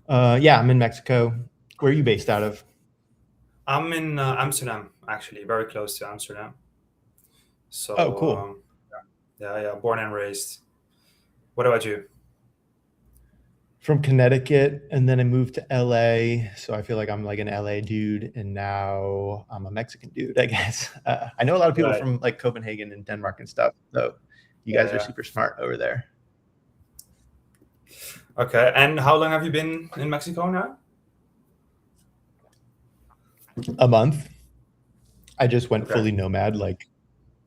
Yeah, I'm in Mexico. Where are you based out of? I'm in Amsterdam, actually, very close to Amsterdam. Oh, So, cool. yeah, born and raised. What about you? From Connecticut, and then I moved to LA. So I feel like I'm like an LA dude, and now I'm a Mexican dude, I guess. I know a lot of people Right. from like Copenhagen and Denmark and stuff. So you Yeah, guys are yeah. super smart over there. Okay. And how long have you been in Mexico now? A month. I just went Okay. fully nomad like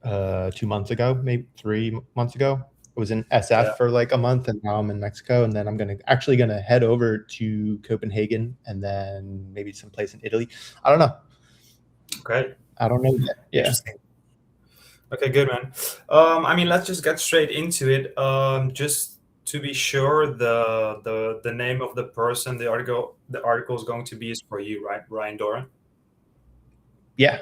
2 months ago, maybe 3 months ago. I was in Yeah. SF for like a month, and now I'm in Mexico. And then I'm gonna head over to Copenhagen, and then maybe someplace in Italy. I don't know. Okay. I don't know yet. Yeah. Interesting. Okay, good man. I mean, let's just get straight into it. Just to be sure, the name of the person the article is going to be is for you, right? Ryan Doran. Yeah.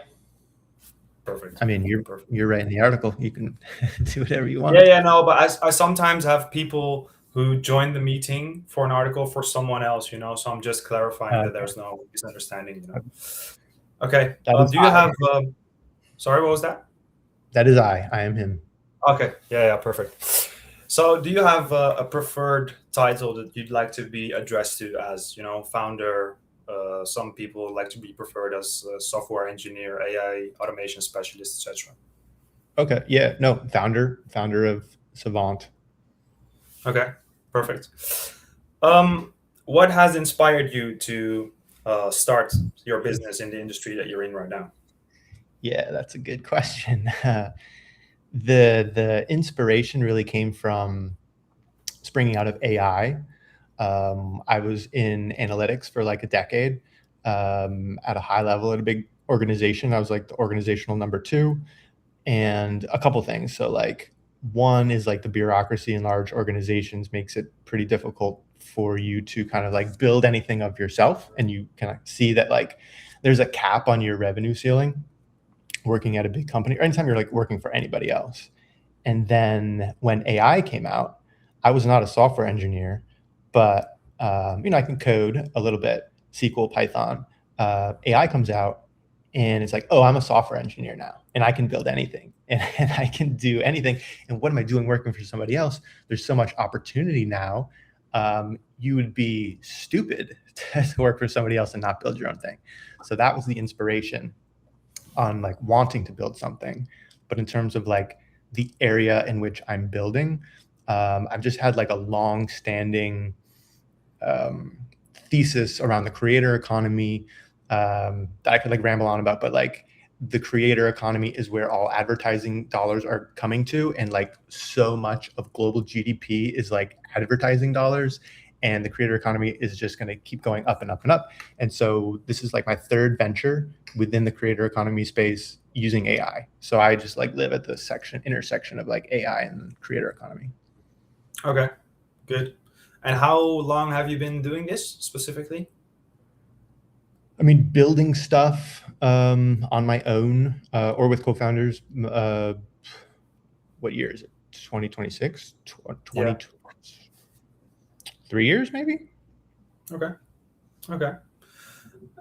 Perfect. I mean, you're Perfect. you're writing the article. You can do whatever you Yeah, want. yeah, no, but I sometimes have people who join the meeting for an article for someone else, so I'm just clarifying that Okay. there's no misunderstanding. Okay. That is Do you I. have, sorry, what was that? That is I. I am him. Okay. Yeah, yeah, perfect. So, do you have a preferred title that you'd like to be addressed to as, founder? Some people like to be preferred as software engineer, AI automation specialist, etc. Okay. Yeah. No. Founder of Savant. Okay, perfect. Um, what has inspired you to start your business in the industry that you're in right now? Yeah, that's a good question. The inspiration really came from springing out of AI. I was in analytics for like a decade at a high level at a big organization. I was like the organizational number two, and a couple things. So, like, one is like the bureaucracy in large organizations makes it pretty difficult for you to kind of like build anything of yourself. And you kind of see that like there's a cap on your revenue ceiling working at a big company or anytime you're like working for anybody else. And then when AI came out, I was not a software engineer, but I can code a little bit, SQL, Python. AI comes out, and it's like, oh, I'm a software engineer now, and I can build anything, and I can do anything. And what am I doing working for somebody else? There's so much opportunity now. You would be stupid to work for somebody else and not build your own thing. So that was the inspiration on like wanting to build something. But in terms of like the area in which I'm building, I've just had like a long standing um, thesis around the creator economy that I could like ramble on about, but like the creator economy is where all advertising dollars are coming to. And like so much of global GDP is like advertising dollars. And the creator economy is just going to keep going up and up and up. And so this is like my third venture within the creator economy space using AI. So I just like live at the intersection of like AI and creator economy. Okay, good. And how long have you been doing this specifically? I mean, building stuff on my own or with co-founders. What year is it? 2026, Yeah. 3 years maybe. Okay. Okay.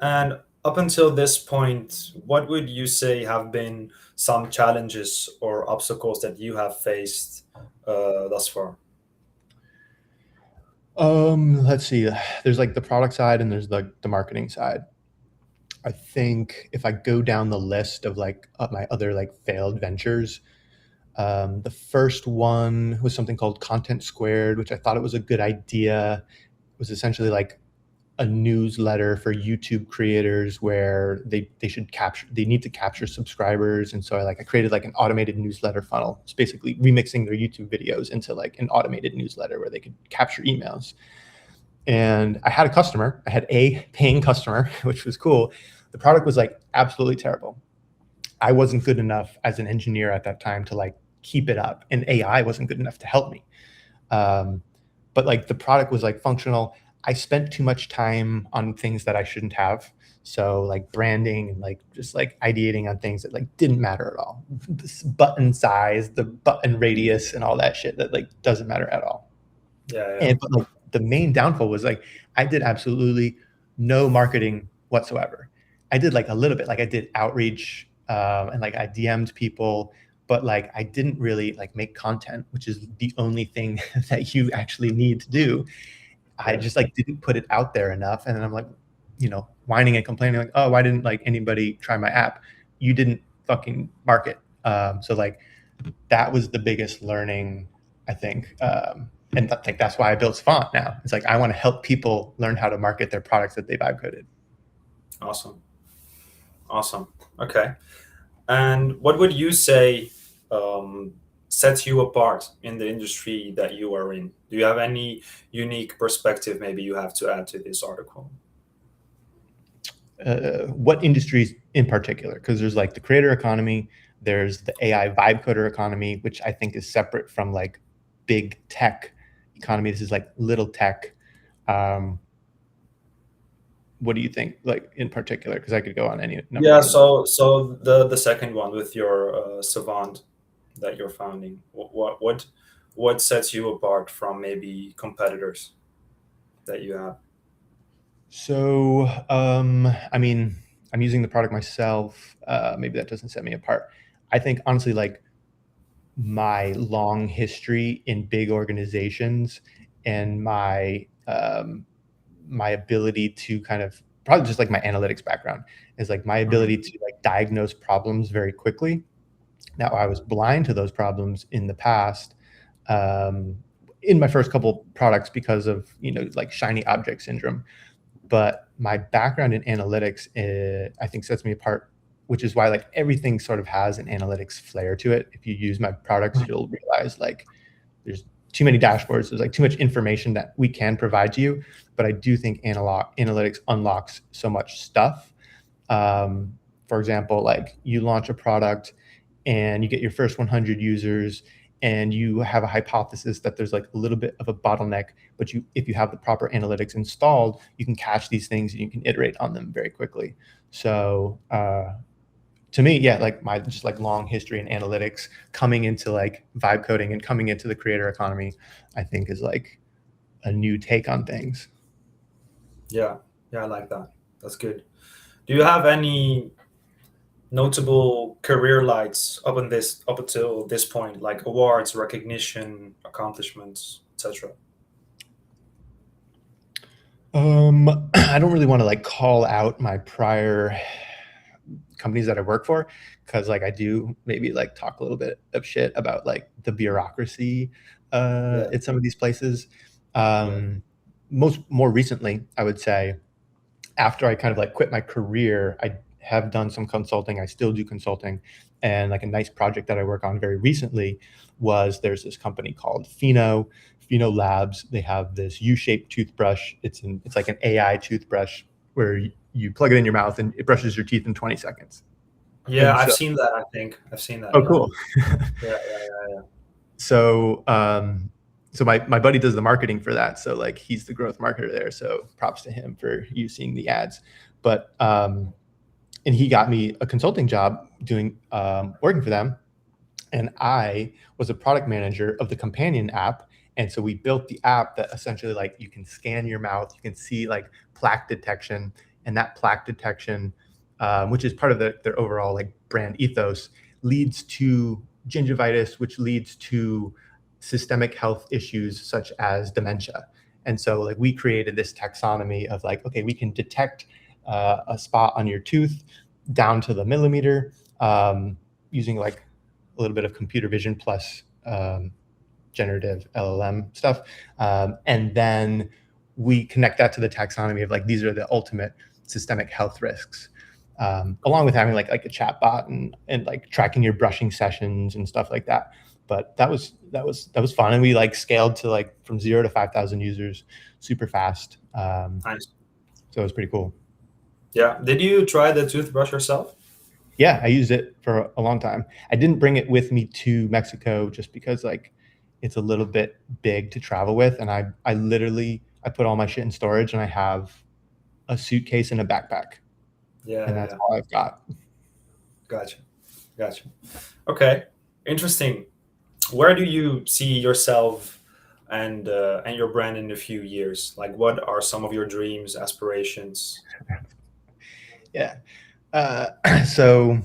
And up until this point, what would you say have been some challenges or obstacles that you have faced thus far? Let's see. There's like the product side and there's like the marketing side. I think if I go down the list of like my other like failed ventures, the first one was something called Content Squared, which I thought it was a good idea. It was essentially like a newsletter for YouTube creators where they need to capture subscribers. And so I created like an automated newsletter funnel. It's basically remixing their YouTube videos into like an automated newsletter where they could capture emails. And I had a customer. I had a paying customer, which was cool. The product was like absolutely terrible. I wasn't good enough as an engineer at that time to like keep it up, and AI wasn't good enough to help me. Um, but like the product was like functional. I spent too much time on things that I shouldn't have. So like branding and like just like ideating on things that like didn't matter at all. This button size, the button radius, and all that shit that like doesn't matter at all. Yeah, yeah. And but like the main downfall was like I did absolutely no marketing whatsoever. I did like a little bit, like I did outreach, and like I DM'd people, but like I didn't really like make content, which is the only thing that you actually need to do. I Yeah. just like didn't put it out there enough, and then I'm like, whining and complaining like, oh, why didn't like anybody try my app? You didn't fucking market. So like that was the biggest learning, I think. And like that's why I built Font now. It's like I want to help people learn how to market their products that they vibe coded. Awesome. Awesome. Okay. And what would you say um, sets you apart in the industry that you are in? Do you have any unique perspective maybe you have to add to this article? What industries in particular? Because there's like the creator economy, there's the AI vibe coder economy, which I think is separate from like big tech economy. This is like little tech. Um, what do you think, like in particular? Because I could go on any number Yeah, one of those. so the second one with your savant that you're founding, what sets you apart from maybe competitors that you have? So, I mean, I'm using the product myself. Maybe that doesn't set me apart. I think honestly, like my long history in big organizations and my ability to kind of probably just like my analytics background is like my ability Mhm. to like diagnose problems very quickly. Now, I was blind to those problems in the past, um, in my first couple products because of like shiny object syndrome. But my background in analytics, I think, sets me apart, which is why like everything sort of has an analytics flair to it. If you use my products, you'll realize like there's too many dashboards. There's like too much information that we can provide to you. But I do think analytics unlocks so much stuff. For example, like you launch a product and you get your first 100 users and you have a hypothesis that there's like a little bit of a bottleneck, but if you have the proper analytics installed, you can catch these things and you can iterate on them very quickly. So to me, yeah, like my just like long history in analytics coming into like vibe coding and coming into the creator economy, I think is like a new take on things. Yeah, yeah, I like that. That's good. Do you have any notable career lights up until this point, like awards, recognition, accomplishments, etc.? I don't really want to like call out my prior companies that I work for because like I do maybe like talk a little bit of shit about like the bureaucracy Yeah, at some of these places. yeah, Um, more recently, I would say after I kind of like quit my career, I have done some consulting. I still do consulting, and like a nice project that I work on very recently was there's this company called Pheno Labs. They have this U-shaped toothbrush. It's like an AI toothbrush where you plug it in your mouth and it brushes your teeth in 20 seconds. yeah. And I've so, seen that. I think I've seen that. oh, Yeah, cool. yeah, yeah, So, so my buddy does the marketing for that. So like he's the growth marketer there. So props to him for you seeing the ads. But and he got me a consulting job doing working for them, and I was a product manager of the companion app. And so we built the app that essentially like you can scan your mouth, you can see like plaque detection, and that plaque detection, which is part of their overall like brand ethos, leads to gingivitis, which leads to systemic health issues such as dementia. And so like we created this taxonomy of like, okay, we can detect a spot on your tooth down to the millimeter, using like a little bit of computer vision plus generative LLM stuff. And then we connect that to the taxonomy of like, these are the ultimate systemic health risks. Along with having like a chat bot and like tracking your brushing sessions and stuff like that. But that was fun. And we like scaled to like from 0 to 5,000 users super fast. nice. So it was pretty cool. Yeah. Did you try the toothbrush yourself? Yeah, I used it for a long time. I didn't bring it with me to Mexico just because like it's a little bit big to travel with, and I literally I put all my shit in storage, and I have a suitcase and a backpack, Yeah, and yeah, that's yeah. all I've got. Gotcha, gotcha. Okay, interesting. Where do you see yourself and your brand in a few years? Like, what are some of your dreams, aspirations? Yeah. Uh, so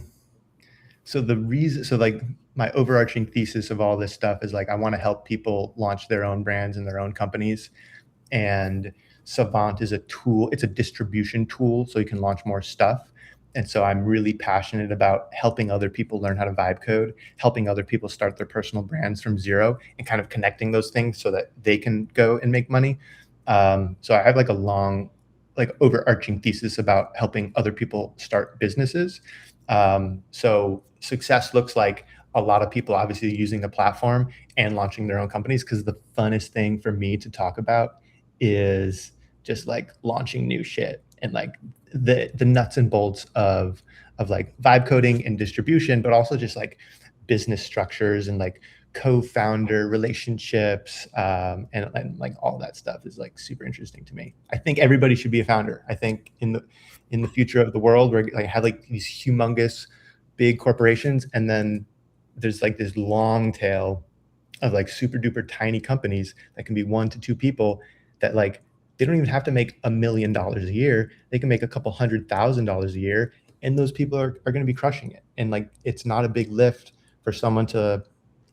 so the reason so like my overarching thesis of all this stuff is like I want to help people launch their own brands and their own companies. And Savant is a tool, it's a distribution tool so you can launch more stuff. And so I'm really passionate about helping other people learn how to vibe code, helping other people start their personal brands from zero, and kind of connecting those things so that they can go and make money. So I have like a long, like overarching thesis about helping other people start businesses. So success looks like a lot of people obviously using the platform and launching their own companies, because the funnest thing for me to talk about is just like launching new shit and like the nuts and bolts of like vibe coding and distribution, but also just like business structures and like co-founder relationships, and like all that stuff is like super interesting to me. I think everybody should be a founder. I think in the future of the world, where like have like these humongous big corporations, and then there's like this long tail of like super duper tiny companies that can be 1 to 2 people, that like they don't even have to make $1 million a year. They can make a couple $100,000 a year, and those people are going to be crushing it. And like it's not a big lift for someone to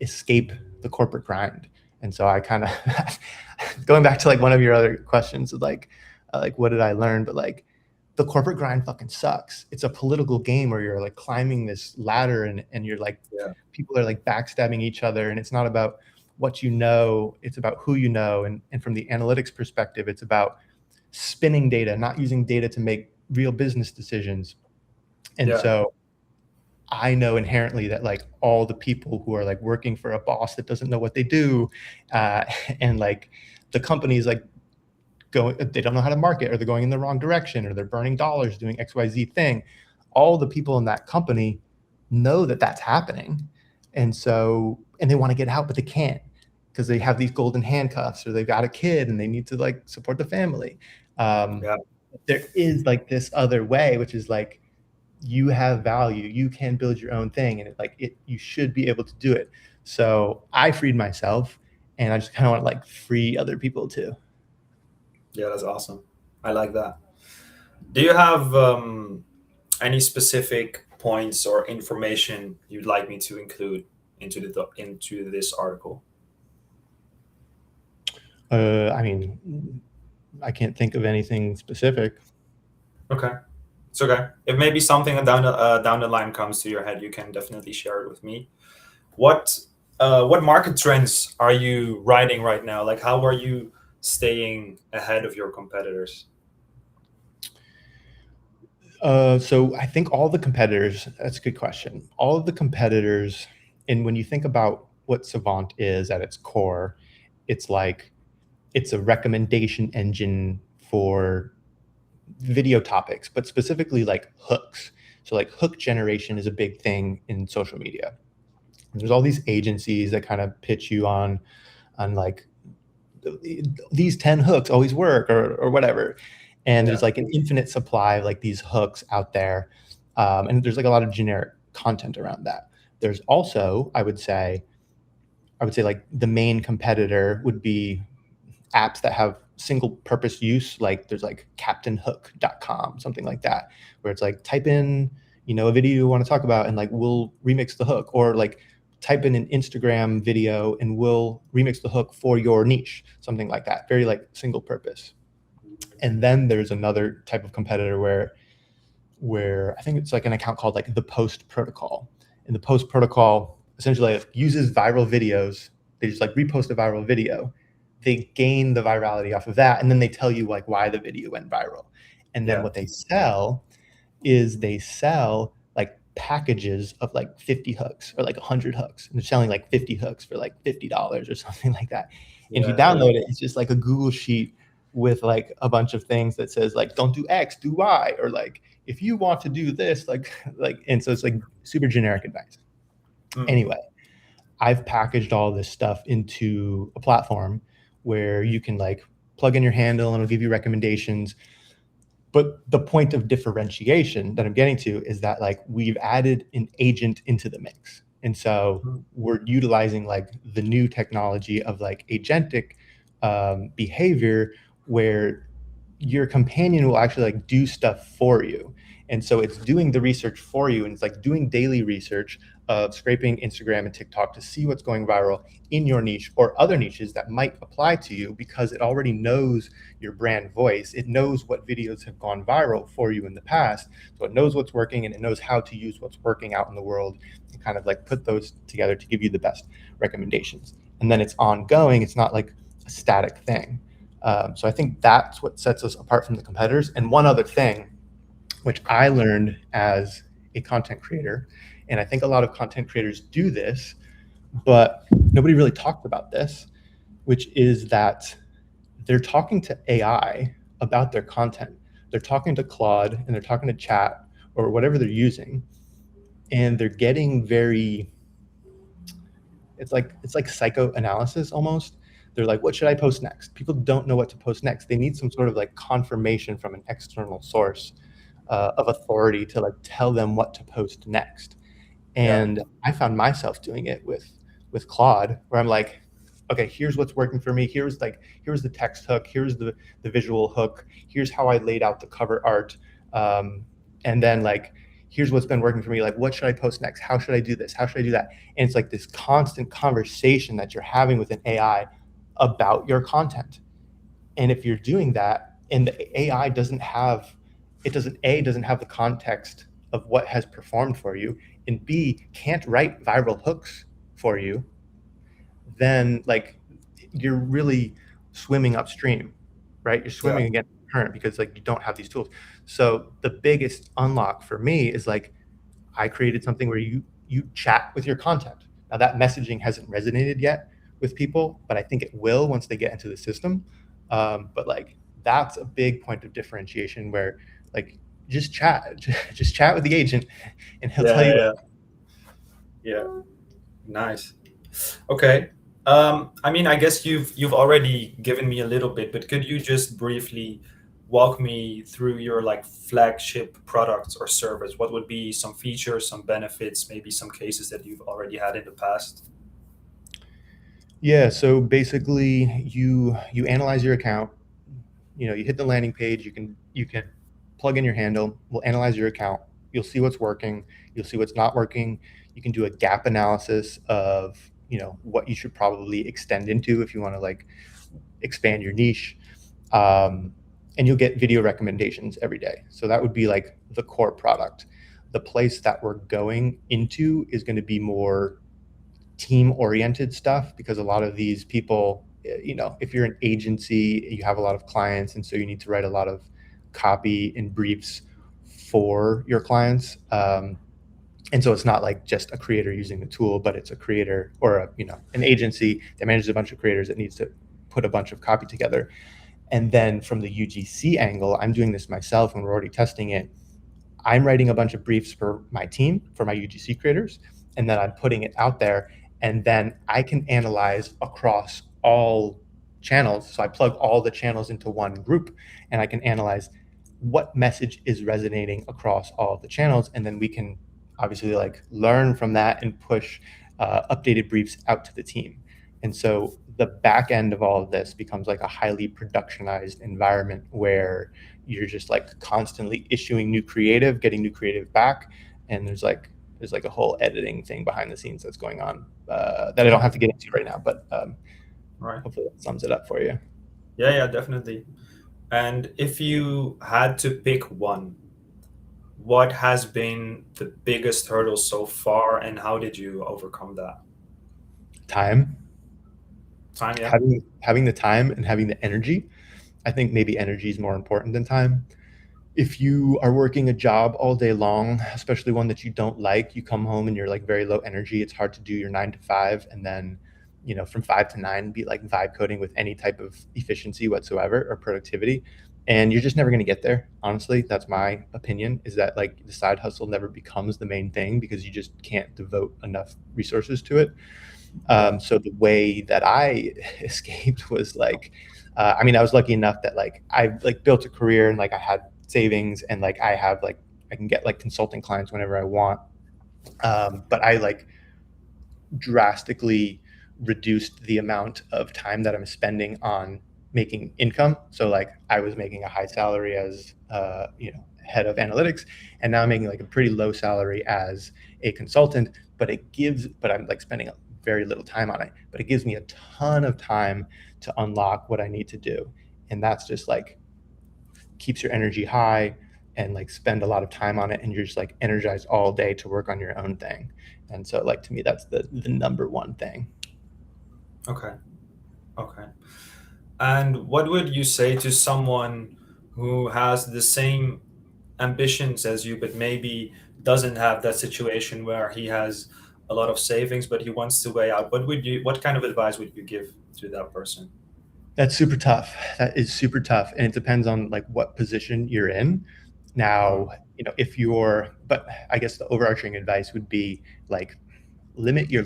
escape the corporate grind. And so I kind of going back to like one of your other questions of like what did I learn, but like the corporate grind fucking sucks. It's a political game where you're like climbing this ladder, and you're like, Yeah, people are like backstabbing each other, and it's not about what you know, it's about who you know. And from the analytics perspective, it's about spinning data, not using data to make real business decisions. And yeah, so I know inherently that like all the people who are like working for a boss that doesn't know what they do, uh, and like the companies like going, they don't know how to market, or they're going in the wrong direction, or they're burning dollars doing XYZ thing. All the people in that company know that that's happening. And so, and they want to get out, but they can't, because they have these golden handcuffs, or they've got a kid and they need to like support the family. Um, yeah, there is like this other way, which is like, you have value, you can build your own thing, and you should be able to do it. So I freed myself, and I just kind of want to like free other people too. yeah. That's awesome. I like that. Do you have any specific points or information you'd like me to include into this article? I mean, I can't think of anything specific. Okay, it's okay. If maybe something down the line comes to your head, you can definitely share it with me. What what market trends are you riding right now? Like, how are you staying ahead of your competitors? So I think all the competitors, that's a good question. All of the competitors, and when you think about what Savant is at its core, it's like it's a recommendation engine for video topics, but specifically like hooks. So like hook generation is a big thing in social media. There's all these agencies that kind of pitch you on like these 10 hooks always work, or whatever. And Yeah, there's like an infinite supply of like these hooks out there. And there's like a lot of generic content around that. There's also, I would say like the main competitor would be apps that have single purpose use. Like there's like captainhook.com, something like that, where it's like type in, a video you want to talk about, and like we'll remix the hook, or like type in an Instagram video and we'll remix the hook for your niche, something like that. Very like single purpose. And then there's another type of competitor where I think it's like an account called like the Post Protocol. And the Post Protocol essentially like uses viral videos. They just like repost a viral video. They gain the virality off of that, and then they tell you like why the video went viral. And then yeah, what they sell is they sell like packages of like 50 hooks or like 100 hooks. And they're selling like 50 hooks for like $50 or something like that. And if you yeah, download it, it's just like a Google sheet with like a bunch of things that says like don't do X, do Y, or like if you want to do this, like and so it's like super generic advice. mm, Anyway, I've packaged all this stuff into a platform where you can like plug in your handle and it'll give you recommendations. But the point of differentiation that I'm getting to is that like we've added an agent into the mix. And so mm, we're utilizing like the new technology of like agentic behavior where your companion will actually like do stuff for you. And so it's doing the research for you, and it's like doing daily research of scraping Instagram and TikTok to see what's going viral in your niche or other niches that might apply to you, because it already knows your brand voice. It knows what videos have gone viral for you in the past. So it knows what's working, and it knows how to use what's working out in the world and kind of like put those together to give you the best recommendations. And then it's ongoing. It's not like a static thing. So I think that's what sets us apart from the competitors. And one other thing, which I learned as a content creator, and I think a lot of content creators do this, but nobody really talked about this, which is that they're talking to AI about their content. They're talking to Claude and they're talking to Chat or whatever they're using, and they're getting very, it's like psychoanalysis almost. They're like, what should I post next? People don't know what to post next. They need some sort of like confirmation from an external source of authority to like tell them what to post next. Yeah. And I found myself doing it with Claude, where I'm like, okay, here's what's working for me. Here's the text hook. Here's the visual hook. Here's how I laid out the cover art. And then like, here's what's been working for me. Like, what should I post next? How should I do this? How should I do that? And it's like this constant conversation that you're having with an AI about your content. And if you're doing that and the AI doesn't have, it doesn't have the context of what has performed for you, and B, can't write viral hooks for you, then like you're really swimming upstream, right? You're Yeah. swimming against the current because like you don't have these tools. So the biggest unlock for me is like, I created something where you chat with your content. Now that messaging hasn't resonated yet with people, but I think it will once they get into the system. But like that's a big point of differentiation where like just chat, just chat with the agent, and he'll tell Yeah. you what. Yeah. Yeah. Nice. Okay. I mean, I guess you've already given me a little bit, but could you just briefly walk me through your like flagship products or service? What would be some features, some benefits, maybe some cases that you've already had in the past? Yeah, so basically you analyze your account. You know, you hit the landing page, you can plug in your handle, we'll analyze your account. You'll see what's working, you'll see what's not working. You can do a gap analysis of, you know, what you should probably extend into if you want to like expand your niche. And you'll get video recommendations every day. So that would be like the core product. The place that we're going into is going to be more team oriented stuff, because a lot of these people, you know, if you're an agency, you have a lot of clients, and so you need to write a lot of copy and briefs for your clients. And so it's not like just a creator using the tool, but it's a creator or a, you know, an agency that manages a bunch of creators that needs to put a bunch of copy together. And then from the UGC angle, I'm doing this myself and we're already testing it. I'm writing a bunch of briefs for my team, for my UGC creators, and then I'm putting it out there. And then I can analyze across all channels. So I plug all the channels into one group, and I can analyze what message is resonating across all of the channels. And then we can obviously like learn from that and push updated briefs out to the team. And so the back end of all of this becomes like a highly productionized environment where you're just like constantly issuing new creative, getting new creative back, and there's like a whole editing thing behind the scenes that's going on that I don't have to get into right now, but Right. hopefully that sums it up for you. Yeah, yeah, definitely. And if you had to pick one, what has been the biggest hurdle so far, and how did you overcome that? Time, Time, yeah. having the time and having the energy. I think maybe energy is more important than time. If you are working a job all day long, especially one that you don't like, you come home and you're like very low energy. It's hard to do your 9 to 5, and then, you know, from 5 to 9, be like vibe coding with any type of efficiency whatsoever or productivity. And you're just never going to get there. Honestly, that's my opinion, is that like the side hustle never becomes the main thing because you just can't devote enough resources to it. Yeah. So the way that I escaped was like, I mean, I was lucky enough that like I like built a career and like I had savings, and like I have like I can get like consulting clients whenever I want. But I like drastically reduced the amount of time that I'm spending on making income. So like I was making a high salary as head of analytics, and now I'm making like a pretty low salary as a consultant. But I'm like spending very little time on it. But it gives me a ton of time to unlock what I need to do, and that's just like keeps your energy high and like spend a lot of time on it, and you're just like energized all day to work on your own thing. And so like to me that's the number one thing. Okay. Okay. And what would you say to someone who has the same ambitions as you, but maybe doesn't have that situation where he has a lot of savings, but he wants to weigh out? What kind of advice would you give to that person? That's super tough. That is super tough, and it depends on like what position you're in. Mm, Now, if you're, but I guess the overarching advice would be like limit your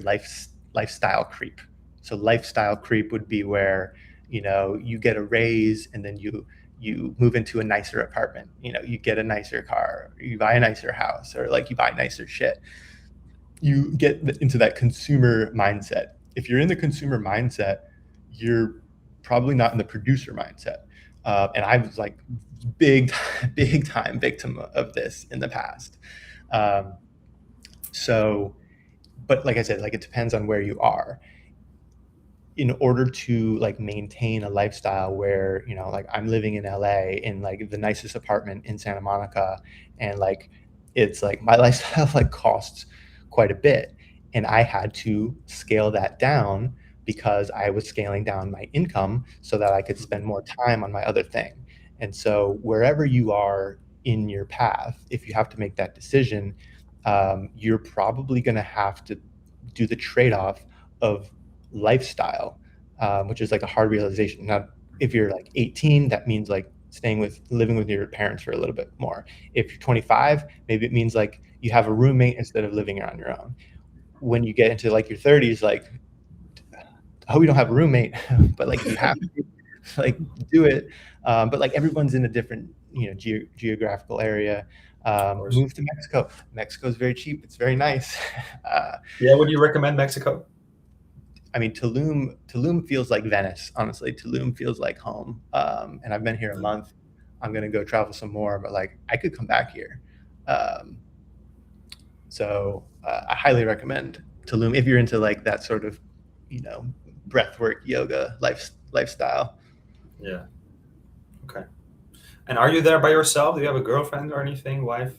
lifestyle creep. So lifestyle creep would be where you get a raise and then you move into a nicer apartment. You get a nicer car, you buy a nicer house, or like you buy nicer shit. You get into that consumer mindset. If you're in the consumer mindset, you're probably not in the producer mindset. And I was like big, big time victim of this in the past. Um, so, but like I said, like it depends on where you are. In order to like maintain a lifestyle where like I'm living in LA in like the nicest apartment in Santa Monica, and like it's like my lifestyle like costs quite a bit, and I had to scale that down because I was scaling down my income so that I could spend more time on my other thing. And so wherever you are in your path, if you have to make that decision, you're probably going to have to do the trade-off of lifestyle, which is like a hard realization. Now, if you're like 18, that means like living with your parents for a little bit more. If you're 25, maybe it means like you have a roommate instead of living on your own. When you get into like your 30s, like I hope you don't have a roommate, but like if you have to, like do it. But like everyone's in a different geographical area. of course. Move to Mexico. Mexico is very cheap. It's very nice. Uh, Yeah, would you recommend Mexico? I mean, Tulum feels like Venice. Honestly, Tulum feels like home. And I've been here a Mm, month. I'm gonna go travel some more, but like I could come back here. Um, so I highly recommend Tulum if you're into like that sort of, you know, breathwork yoga lifestyle. yeah. Okay. And are you there by yourself? Do you have a girlfriend or anything, wife?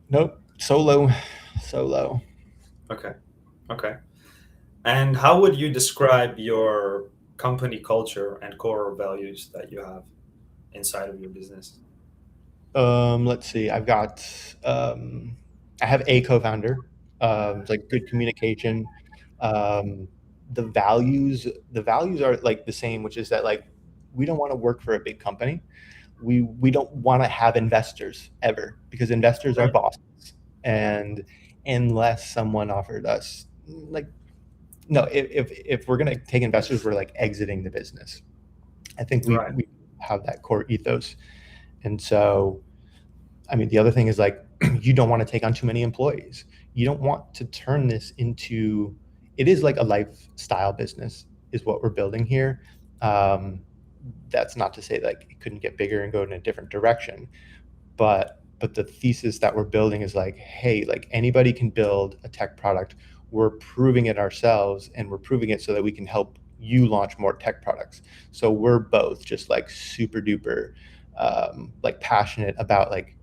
Nope, solo, solo. Okay. Okay. And how would you describe your company culture and core values that you have inside of your business? Let's see. I have a co-founder. It's like good communication. Um, the values are like the same, which is that like we don't want to work for a big company. We don't want to have investors ever because investors are Okay. bosses, and unless someone offered us like no, if we're gonna take investors, we're like exiting the business. I think we Right. we have that core ethos, and so I mean, the other thing is like you don't want to take on too many employees. You don't want to turn this into it is like a lifestyle business is what we're building here. Um, that's not to say like it couldn't get bigger and go in a different direction, but the thesis that we're building is like, hey, like anybody can build a tech product. We're proving it ourselves, and we're proving it so that we can help you launch more tech products. So we're both just like super duper like passionate about like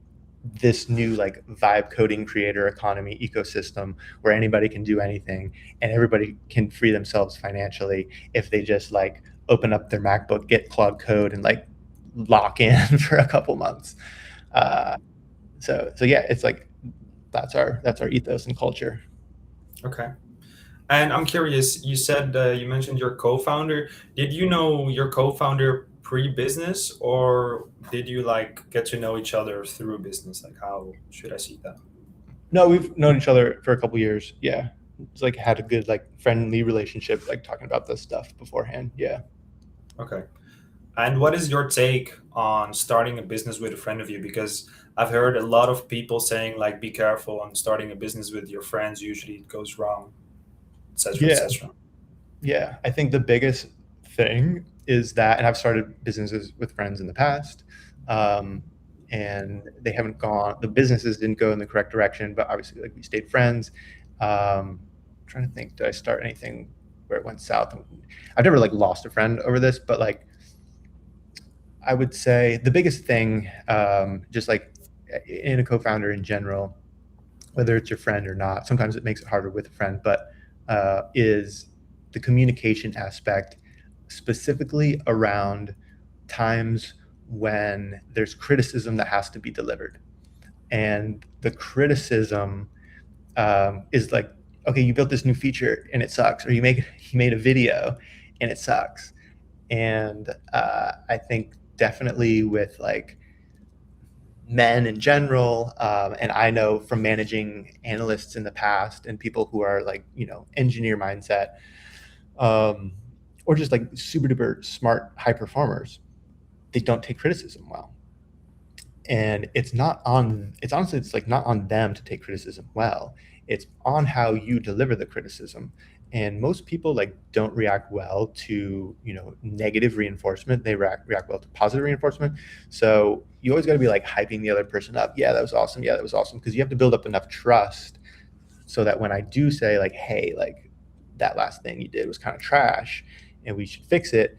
this new like vibe coding creator economy ecosystem where anybody can do anything and everybody can free themselves financially if they just like open up their MacBook, get Claude Code, and like lock in for a couple months. Wow. Uh, so yeah, it's like that's our ethos and culture. Okay. And I'm curious, you said you mentioned your co-founder. Did you know your co-founder pre-business, or did you like get to know each other through business? Like, how should I see that? No, we've known each other for a couple years. Yeah, it's like had a good like friendly relationship, like talking about this stuff beforehand. Yeah. Okay. And what is your take on starting a business with a friend of you? Because I've heard a lot of people saying like, be careful on starting a business with your friends. Usually it goes wrong, etc., Yeah. etc. Yeah, I think the biggest thing is that, and I've started businesses with friends in the past, um, and they haven't gone. The businesses didn't go in the correct direction, but obviously, like we stayed friends. Trying to think, did I start anything where it went south? I've never like lost a friend over this, but like I would say the biggest thing, just like in a co-founder in general, whether it's your friend or not, sometimes it makes it harder with a friend, but is the communication aspect, specifically around times when there's criticism that has to be delivered. And the criticism is like, okay, you built this new feature and it sucks, or you made a video and it sucks. And I think definitely with like men in general, and I know from managing analysts in the past and people who are like, engineer mindset, um, or just like super duper smart high performers, they don't take criticism well. And it's honestly, it's like not on them to take criticism well. It's on how you deliver the criticism. And most people like don't react well to, negative reinforcement. They react well to positive reinforcement. So you always got to be like hyping the other person up. Yeah, that was awesome. Yeah, that was awesome. Because you have to build up enough trust so that when I do say like, hey, like that last thing you did was kind of trash and we should fix it,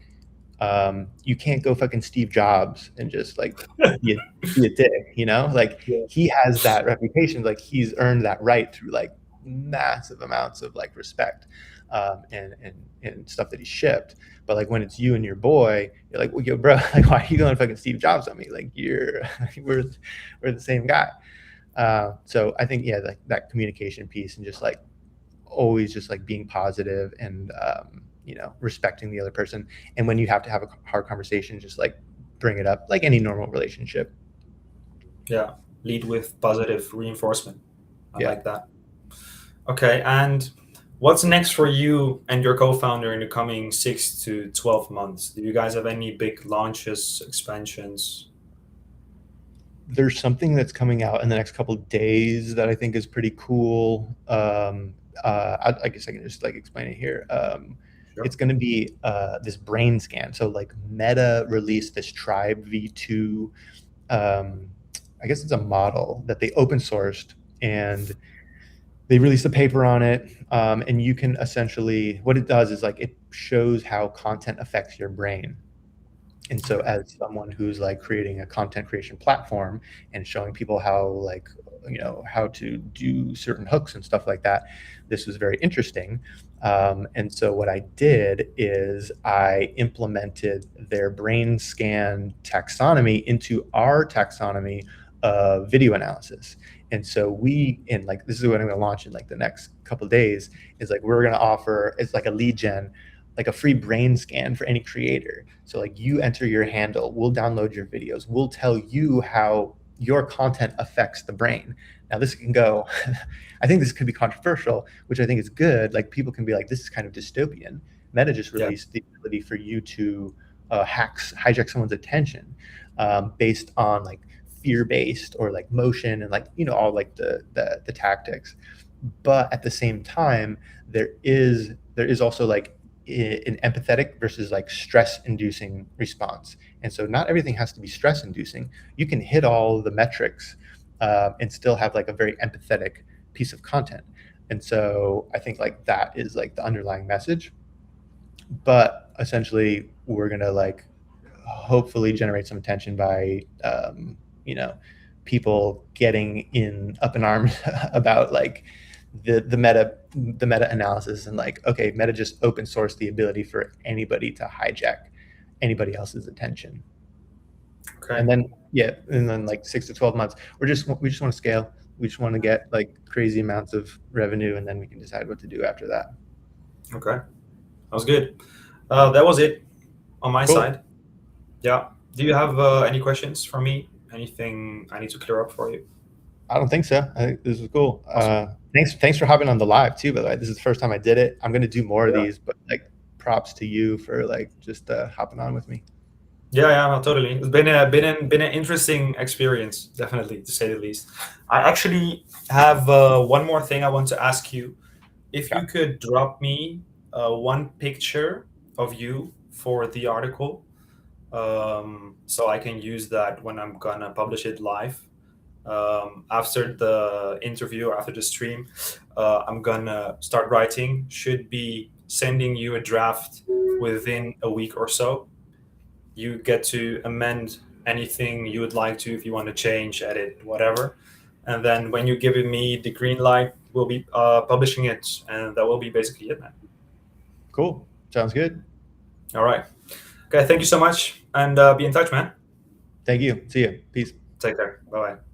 you can't go fucking Steve Jobs and just like be be a dick, Like Yeah. he has that reputation, like he's earned that right through like massive amounts of like respect, and stuff that he shipped. But like when it's you and your boy, you're like, well, yo, bro, like why are you going fucking Steve Jobs on me? Like we're we're the same guy. So I think, yeah, like that communication piece and just like always just like being positive and respecting the other person. And when you have to have a hard conversation, just like bring it up like any normal relationship. Yeah, lead with positive reinforcement. I Yeah, like that. Okay, and what's next for you and your co-founder in the coming 6 to 12 months? Do you guys have any big launches, expansions? there's something that's coming out in the next couple of days that I think is pretty cool. I guess I can just like explain it here. It's Sure. going to be this brain scan. So like Meta released this Tribe V2. um, I guess it's a model that they open sourced, and they released a paper on it. And you can essentially, what it does is like it shows how content affects your brain. And so Okay. as someone who's like creating a content creation platform and showing people how like, how to do certain hooks and stuff like that, this was very interesting. And so what I did is I implemented their brain scan taxonomy into our taxonomy of video analysis. And so and like this is what I'm going to launch in like the next couple of days, is like we're going to offer, it's like a lead gen, like a free brain scan for any creator. So like you enter your handle, we'll download your videos, we'll tell you how your content affects the brain. Now this can go, I think this could be controversial, which I think is good. Like people can be like, this is kind of dystopian. Meta just Yeah. released the ability for you to hijack someone's attention, based on like fear-based or like motion and like, all like the tactics. But at the same time, there is also like an empathetic versus like stress inducing response. And so not everything has to be stress inducing. You can hit all the metrics, and still have like a very empathetic piece of content. And so I think like that is like the underlying message. But essentially we're going to like hopefully generate some attention by, you know people getting in up in arms about like the meta analysis, and like, okay, Meta just open sourced the ability for anybody to hijack anybody else's attention. Okay. And then, yeah, and then like 6 to 12 months, we just want to scale. We just want to get like crazy amounts of revenue, and then we can decide what to do after that. Okay. That was good. That was it on my Cool. side. Yeah. Do you have any questions for me? Anything I need to clear up for you? I don't think so. I think this is cool. Awesome. Thanks for hopping on the live too, by the way. This is the first time I did it. I'm gonna do more of Yeah. these, but like props to you for like just hopping on with me. Yeah, yeah, no, totally. It's been an interesting experience, definitely, to say the least. I actually have one more thing I want to ask you. If Yeah. you could drop me one picture of you for the article, so I can use that when I'm gonna publish it live. After the interview or after the stream, I'm gonna start writing. Should be sending you a draft within a week or so. You get to amend anything you would like to, if you want to change, edit, whatever. And then when you give me the green light, we'll be publishing it, and that will be basically it, man. Cool. Sounds good. All right. Okay. Thank you so much, and be in touch, man. Thank you. See you. Peace. Take care. Bye bye.